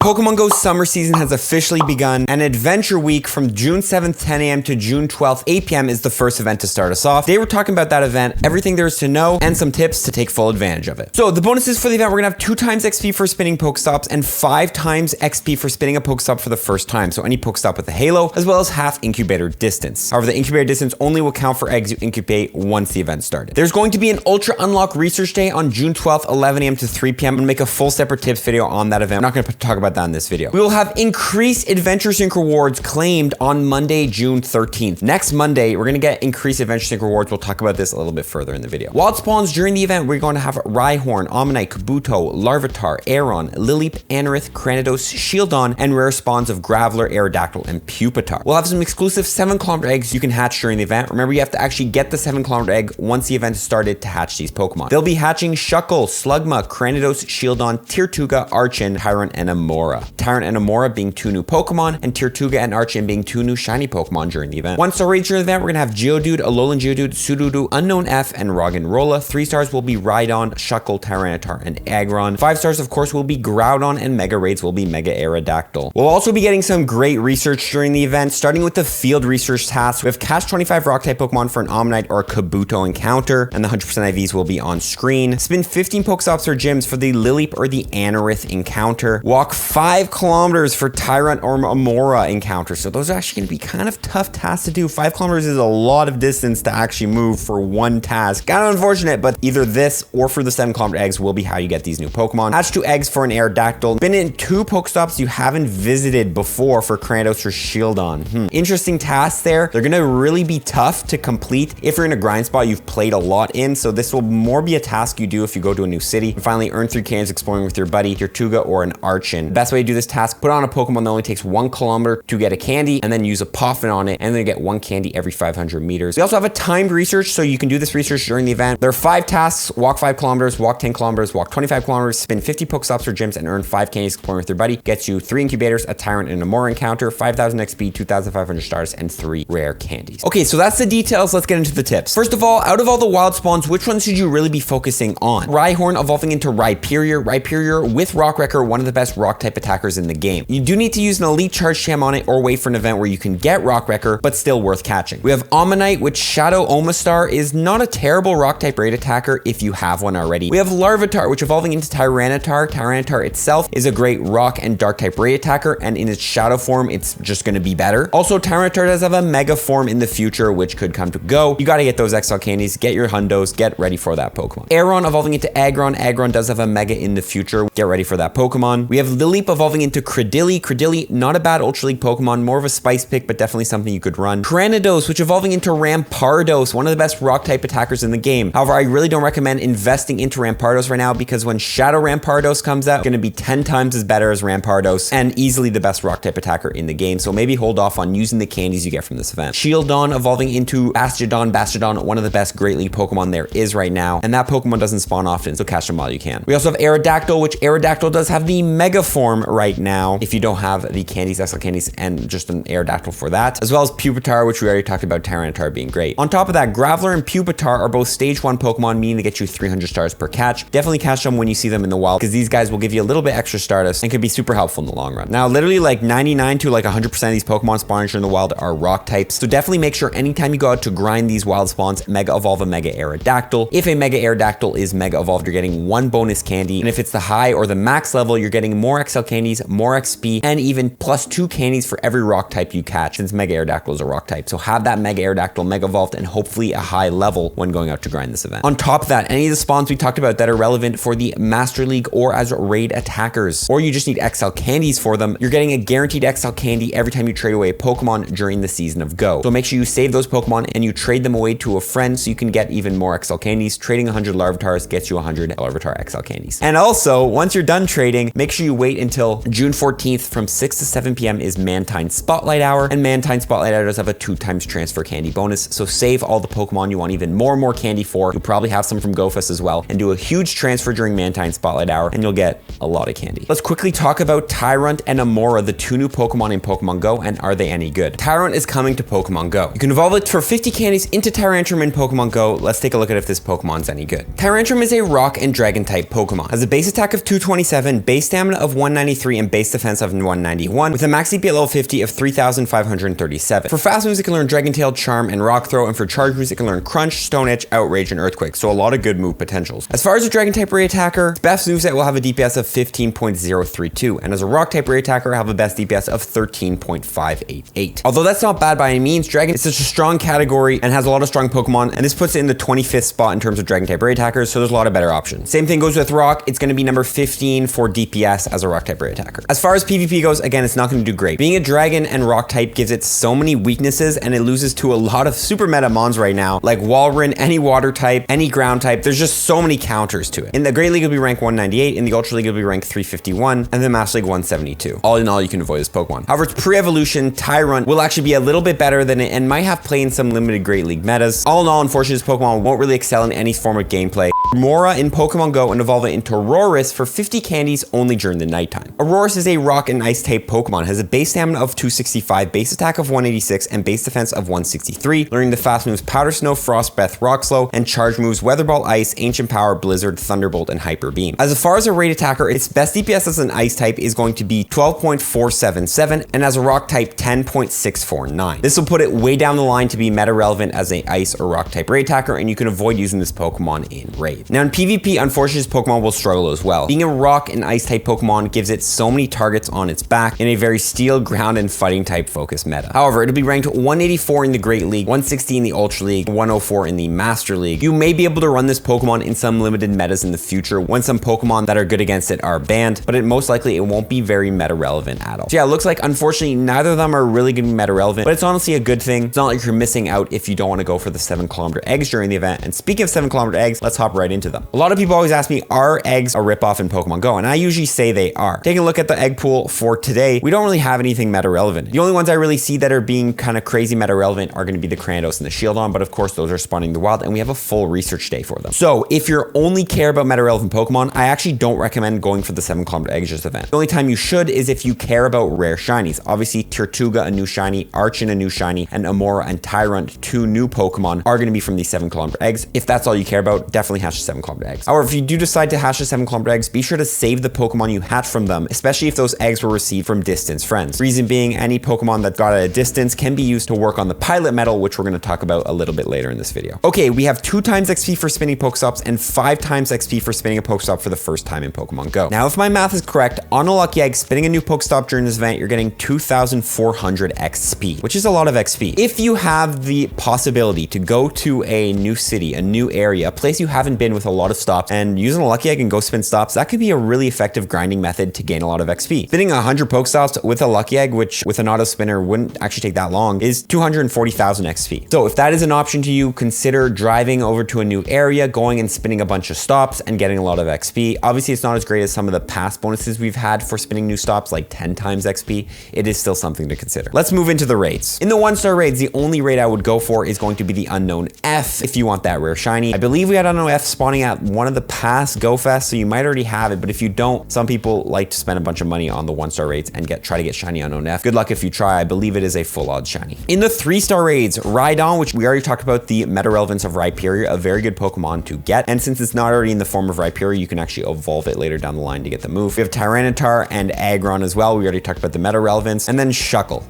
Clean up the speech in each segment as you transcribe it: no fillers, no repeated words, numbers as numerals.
Pokemon Go summer season has officially begun, and Adventure Week from June 7th, 10 a.m. to June 12th, 8 p.m. is the first event to start us off. Today we're talking about that event, everything there is to know, and some tips to take full advantage of it. So the bonuses for the event, we're gonna have 2 times XP for spinning Pokestops and 5 times XP for spinning a Pokestop for the first time. So any Pokestop with a halo, as well as half incubator distance. However, the incubator distance only will count for eggs you incubate once the event started. There's going to be an Ultra Unlock Research Day on June 12th, 11 a.m. to 3 p.m. I'm gonna make a full separate tips video on that event. I'm not gonna talk about that in this video. We will have increased Adventure Sync rewards claimed on Monday, June 13th. Next Monday, we're gonna get increased Adventure Sync rewards. We'll talk about this a little bit further in the video. Wild spawns during the event, we're going to have Rhyhorn, Omanyte, Kabuto, Larvitar, Aeron, Lileep, Anorith, Cranidos, Shieldon, and rare spawns of Graveler, Aerodactyl, and Pupitar. We'll have some exclusive 7km eggs you can hatch during the event. Remember, you have to actually get the 7km egg once the event is started to hatch these Pokemon. They'll be hatching Shuckle, Slugma, Cranidos, Shieldon, Tirtuga, Archon, Tyrant, and Amora. Tyrant and Amora being 2 new Pokemon, and Tirtuga and Archon being 2 new shiny Pokemon during the event. 1-star raids during the event, we're gonna have Geodude, Alolan Geodude, Sudowoodo, Unknown F, and Roggenrola. 3 stars will be Rhydon, Shuckle, Tyranitar, and Aggron. 5 stars, of course, will be Groudon, and Mega raids will be Mega Aerodactyl. We'll also be getting some great research during the event, starting with the field research tasks. We have catch 25 rock-type Pokemon for an Omanyte or a Kabuto encounter, and the 100% IVs will be on screen. Spin 15 Pokestops or gyms for the Lileep or the Anorith encounter. Walk 5 kilometers for Tyrant or Amora encounter. So those are actually going to be kind of tough tasks to do. 5 kilometers is a lot of distance to actually move for one task. Kind of unfortunate, but either this or for the 7km eggs will be how you get these new Pokemon. Hatch 2 eggs for an Aerodactyl. Spin in 2 Pokestops you haven't visited before for Cranidos or Shieldon. Interesting tasks there. They're going to really be tough to complete if you're in a grind spot you've played a lot in. So this will more be a task you do if you go to a new city. And finally, earn 3 cans exploring with your buddy, Tirtuga, or an Archon. The best way to do this task, put on a Pokemon that only takes 1 kilometer to get a candy, and then use a Poffin on it, and then get 1 candy every 500 meters. We also have a timed research, so you can do this research during the event. There are 5 tasks: walk 5 kilometers, walk 10 kilometers, walk 25 kilometers, spin 50 Pokestops or gyms, and earn 5 candies exploring with your buddy. Gets you 3 incubators, a Tyrant and a Amora encounter, 5,000 XP, 2,500 stars, and 3 rare candies. Okay, so that's the details. Let's get into the tips. First of all, out of all the wild spawns, which ones should you really be focusing on? Rhyhorn evolving into Rhyperior. Rhyperior with Rock Wrecker, one of the best rock type attackers in the game. You do need to use an elite charge sham on it or wait for an event where you can get Rock Wrecker, but still worth catching. We have Omanyte, which Shadow Omastar is not a terrible rock type raid attacker if you have one already. We have Larvitar, which evolving into Tyranitar. Tyranitar itself is a great rock and dark type raid attacker, and in its shadow form, it's just gonna be better. Also, Tyranitar does have a mega form in the future, which could come to go. You gotta get those XL candies, get your hundos, get ready for that Pokemon. Aeron evolving into Aggron. Aggron does have a mega in the future. Get ready for that Pokemon. We have Lileep evolving into Credilli. Credilli, not a bad Ultra League Pokemon, more of a spice pick, but definitely something you could run. Cranidos, which evolving into Rampardos, one of the best rock type attackers in the game. However, I really don't recommend investing into Rampardos right now because when Shadow Rampardos comes out, it's gonna be 10 times as better as Rampardos and easily the best rock type attacker in the game. So maybe hold off on using the candies you get from this event. Shieldon evolving into Bastiodon. Bastiodon, one of the best Great League Pokemon there is right now, and that Pokemon doesn't spawn often, so catch them while you can. We also have Aerodactyl, which Aerodactyl does have the mega form right now if you don't have the candies, XL candies, and just an Aerodactyl for that, as well as Pupitar, which we already talked about Tyranitar being great. On top of that, Graveler and Pupitar are both stage 1 Pokemon, meaning they get you 300 stars per catch. Definitely catch them when you see them in the wild, because these guys will give you a little bit extra Stardust and could be super helpful in the long run. Now, literally like 99 to like 100% of these Pokemon spawning in the wild are rock types, so definitely make sure anytime you go out to grind these wild spawns, Mega Evolve a Mega Aerodactyl. If a Mega Aerodactyl is Mega Evolved, you're getting 1 bonus candy, and if it's the high or the max level, you're getting more XL candies, more XP, and even plus 2 candies for every rock type you catch, since Mega Aerodactyl is a rock type. So have that Mega Aerodactyl Mega Evolved and hopefully a high level when going out to grind this event. On top of that, any of the spawns we talked about that are relevant for the Master League or as raid attackers, or you just need XL candies for them, you're getting a guaranteed XL candy every time you trade away a Pokemon during the season of Go. So make sure you save those Pokemon and you trade them away to a friend so you can get even more XL candies. Trading 100 Larvitars gets you 100 Larvitar XL candies. And also, once you're done trading, make sure you wait until June 14th from 6 to 7 p.m. is Mantine Spotlight Hour, and Mantine Spotlight Hour does have a 2 times transfer candy bonus, so save all the Pokemon you want even more and more candy for. You'll probably have some from GoFest as well, and do a huge transfer during Mantine Spotlight Hour, and you'll get a lot of candy. Let's quickly talk about Tyrunt and Amora, the 2 new Pokemon in Pokemon Go, and are they any good? Tyrunt is coming to Pokemon Go. You can evolve it for 50 candies into Tyrantrum in Pokemon Go. Let's take a look at if this Pokemon's any good. Tyrantrum is a rock and dragon type Pokemon. Has a base attack of 227, base stamina of 1 193 and base defense of 191, with a max CP at level 50 of 3,537. For fast moves, it can learn Dragon Tail, Charm, and Rock Throw, and for charge moves, it can learn Crunch, Stone Edge, Outrage, and Earthquake, so a lot of good move potentials. As far as a Dragon type Ray attacker, its best moveset will have a DPS of 15.032, and as a Rock type Ray attacker, have a best DPS of 13.588. Although that's not bad by any means, Dragon is such a strong category and has a lot of strong Pokemon, and this puts it in the 25th spot in terms of Dragon type Ray attackers, so there's a lot of better options. Same thing goes with Rock, it's going to be number 15 for DPS as a Rock type Ray attacker. As far as PvP goes, again, it's not going to do great. Being a Dragon and Rock type gives it so many weaknesses, and it loses to a lot of super meta mons right now, like Walrein, any water type, any ground type. There's just so many counters to it. In the Great League, it'll be ranked 198, in the Ultra League, it'll be ranked 351, and the Master League 172. All in all, you can avoid this Pokemon. However, its pre-evolution, Tyrunt, will actually be a little bit better than it and might have play in some limited Great League metas. All in all, unfortunately, this Pokemon won't really excel in any form of gameplay. Mora in Pokemon Go and evolve it into Aurorus for 50 candies only during the nighttime. Aurorus is a rock and ice type Pokemon. It has a base stamina of 265, base attack of 186, and base defense of 163, learning the fast moves Powder Snow, Frost Breath, Rock Slow, and charge moves Weather Ball, Ice, Ancient Power, Blizzard, Thunderbolt, and Hyper Beam. As far as a raid attacker, its best DPS as an ice type is going to be 12.477, and as a rock type, 10.649. This will put it way down the line to be meta relevant as an ice or rock type raid attacker, and you can avoid using this Pokemon in raid. Now in PvP, unfortunately, this Pokemon will struggle as well. Being a rock and ice type Pokemon gives it so many targets on its back in a very steel, ground, and fighting type focused meta. However, it'll be ranked 184 in the Great League, 160 in the Ultra League, 104 in the Master League. You may be able to run this Pokemon in some limited metas in the future when some Pokemon that are good against it are banned, but most likely it won't be very meta relevant at all. So yeah, it looks like unfortunately neither of them are really going to be meta relevant, but it's honestly a good thing. It's not like you're missing out if you don't want to go for the 7-kilometer eggs during the event. And speaking of 7-kilometer eggs, let's hop right into them. A lot of people always ask me, are eggs a ripoff in Pokemon Go? And I usually say they are. Taking a look at the egg pool for today, we don't really have anything meta relevant. The only ones I really see that are being kind of crazy meta relevant are going to be the Cranidos and the Shieldon, but of course those are spawning in the wild and we have a full research day for them. So if you only care about meta relevant Pokemon, I actually don't recommend going for the 7-kilometer eggs this event. The only time you should is if you care about rare shinies. Obviously Tirtuga, a new shiny, Archon, a new shiny, and Amora and Tyrunt, 2 new Pokemon, are going to be from these 7-kilometer eggs. If that's all you care about, definitely hash the 7-kilometer eggs. However, if you do decide to hash the 7-kilometer eggs, be sure to save the Pokemon you hatch from them, especially if those eggs were received from distance friends. Reason being, any Pokemon that got at a distance can be used to work on the pilot medal, which we're going to talk about a little bit later in this video. Okay, we have 2 times XP for spinning Pokestops and 5 times XP for spinning a Pokestop for the first time in Pokemon Go. Now, if my math is correct, on a lucky egg, spinning a new Pokestop during this event, you're getting 2,400 XP, which is a lot of XP. If you have the possibility to go to a new city, a new area, a place you haven't been with a lot of stops, and using a lucky egg and go spin stops, that could be a really effective grinding method to gain a lot of XP. Spinning 100 Pokestops with a lucky egg, which with an auto spinner wouldn't actually take that long, is 240,000 XP. So if that is an option to you, consider driving over to a new area, going and spinning a bunch of stops and getting a lot of XP. Obviously, it's not as great as some of the past bonuses we've had for spinning new stops, like 10 times XP. It is still something to consider. Let's move into the raids. In the 1-star raids, the only raid I would go for is going to be the Unknown F if you want that rare shiny. I believe we had Unknown F spawning at one of the past Go Fests, so you might already have it, but if you don't, some people like to spend a bunch of money on the 1-star raids and try to get shiny Unknown F. Good luck if you try. I believe it is a full odds shiny. In the 3-star raids, Rhydon, which we already talked about the meta relevance of Rhyperior, a very good Pokemon to get, and since it's not already in the form of Rhyperior, you can actually evolve it later down the line to get the move. We have Tyranitar and Aggron as well. We already talked about the meta relevance, and then Shuckle.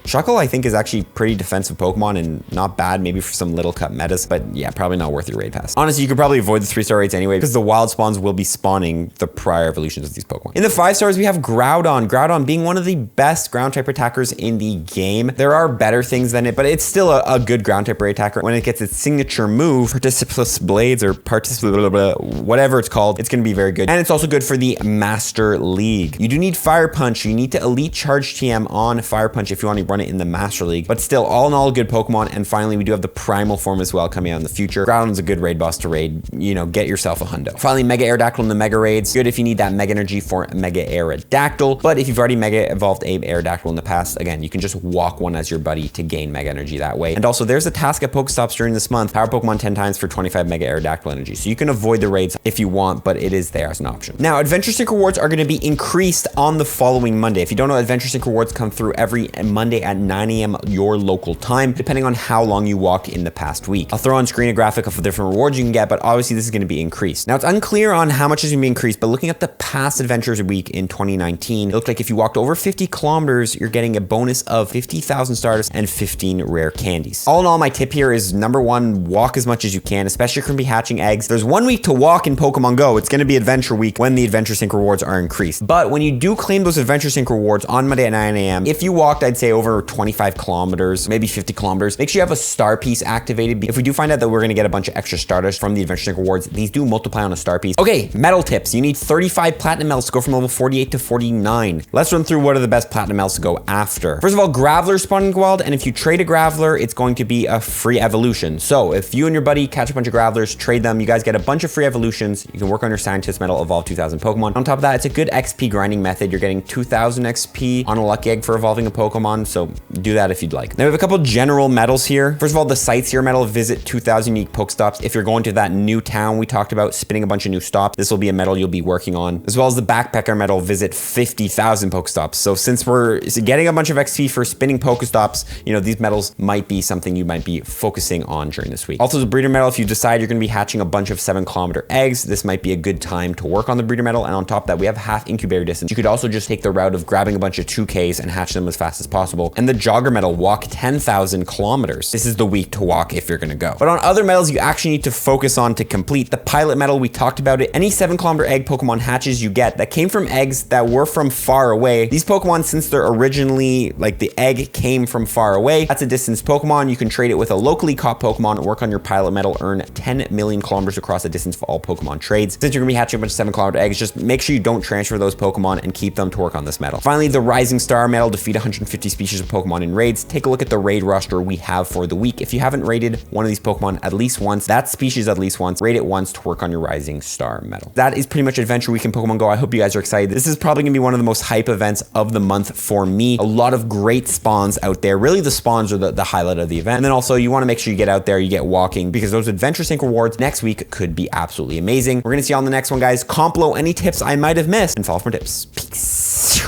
Shuckle, I think, is actually pretty defensive Pokemon and not bad, maybe for some little cut metas, but yeah, probably not worth your raid pass. Honestly, you could probably avoid the 3-star raids anyway because the wild spawns will be spawning the prior evolutions of these Pokemon. In the 5 stars, we have Groudon. Groudon being one of the best ground type attackers in the game. There are better things than it, but it's still a good ground type raid attacker. When it gets its signature move, Participus Blades or whatever it's called, it's going to be very good. And it's also good for the Master League. You do need Fire Punch. You need to Elite Charge TM on Fire Punch if you want to run it in the Master League, but still all in all a good Pokemon. And finally, we do have the Primal form as well coming out in the future. Groudon's a good raid boss to raid, you know, get yourself a hundo. Finally, Mega Aerodactyl in the Mega Raids. Good if you need that Mega Energy for Mega Aerodactyl, but if you've already Mega evolved a Aerodactyl in the past, again, you can just walk one as your buddy to gain Mega Energy that way. And also, there's a task at Pokestops during this month, power Pokemon 10 times for 25 Mega Aerodactyl energy. So you can avoid the raids if you want, but it is there as an option. Now, Adventure Sync rewards are going to be increased on the following Monday. If you don't know, Adventure Sync rewards come through every Monday at 9 a.m. your local time, depending on how long you walked in the past week. I'll throw on screen a graphic of the different rewards you can get, but obviously this is going to be increased. Now, it's unclear on how much is going to be increased, but looking at the past Adventures Week in 2019, it looked like if you walked over 50 kilometers, you're getting a bonus of 50,000 Stardust and 15 rare candies. All in all, my tip here is number one, walk as much as you can, especially if you're going to be hatching eggs. There's 1 week to walk in Pokemon Go. It's going to be Adventure Week when the Adventure Sync rewards are increased. But when you do claim those Adventure Sync rewards on Monday at 9 a.m., if you walked, I'd say over 25 kilometers, maybe 50 kilometers, make sure you have a star piece activated. If we do find out that we're going to get a bunch of extra Stardust from the Adventure Sync rewards, these do multiply on a star piece. Okay, medal tips. You need 35 Platinum medals to go from level 48 to 49. Let's run through what are the best Platinum medals to go after. First of all, Graveler spawn in Wild, and if you trade a Graveler, it's going to be a free evolution. So if you and your buddy catch a bunch of Gravelers, trade them, you guys get a bunch of free evolutions. You can work on your Scientist medal, evolve 2,000 Pokemon. On top of that, it's a good XP grinding method. You're getting 2,000 XP on a lucky egg for evolving a Pokemon, so do that if you'd like. Now we have a couple general medals here. First of all, the Sightseer medal, visit 2,000 unique Pokestops. If you're going to that new town we talked about, spinning a bunch of new stops, this will be a medal you'll be working on. As well as the Backpacker medal, visit 50,000 Pokestops. So since we're getting a bunch of XP for spinning Pokestops, you know, these medals might be something you might be focusing on during this week. Also, the Breeder medal, if you decide you're going to be hatching a bunch of 7-kilometer eggs, this might be a good time to work on the Breeder medal. And on top of that, we have half incubator distance. You could also just take the route of grabbing a bunch of 2Ks and hatch them as fast as possible. And the Jogger medal, walk 10,000 kilometers. This is the week to walk if you're going to go. But on other medals, you actually need to focus on to complete. The Pilot medal, we talked about it. Any 7-kilometer egg Pokemon hatches you get that came from eggs that were from far away. These Pokemon, since they're originally, like the egg came from far away, that's a distance Pokemon. You can trade it with a locally caught Pokemon, work on your Pilot medal, earn 10 million kilometers across a distance for all Pokemon trades. Since you're going to be hatching a bunch of 7-kilometer eggs, just make sure you don't transfer those Pokemon and keep them to work on this medal. Finally, the Rising Star medal, defeat 150 species of Pokemon in raids. Take a look at the raid roster we have for the week. If you haven't raided one of these Pokemon at least once, that species at least once, raid it once to work on your Rising Star medal. That is pretty much Adventure Week in Pokemon Go. I hope you guys are excited. This is probably going to be one of the most hype events of the month for me. A lot of great spawns out there. Really, the spawns are the highlight of the event. And then also, you want to make sure you get out there, you get walking, because those Adventure Sync rewards next week could be absolutely amazing. We're going to see you on the next one, guys. Comment below any tips I might have missed and follow for tips. Peace.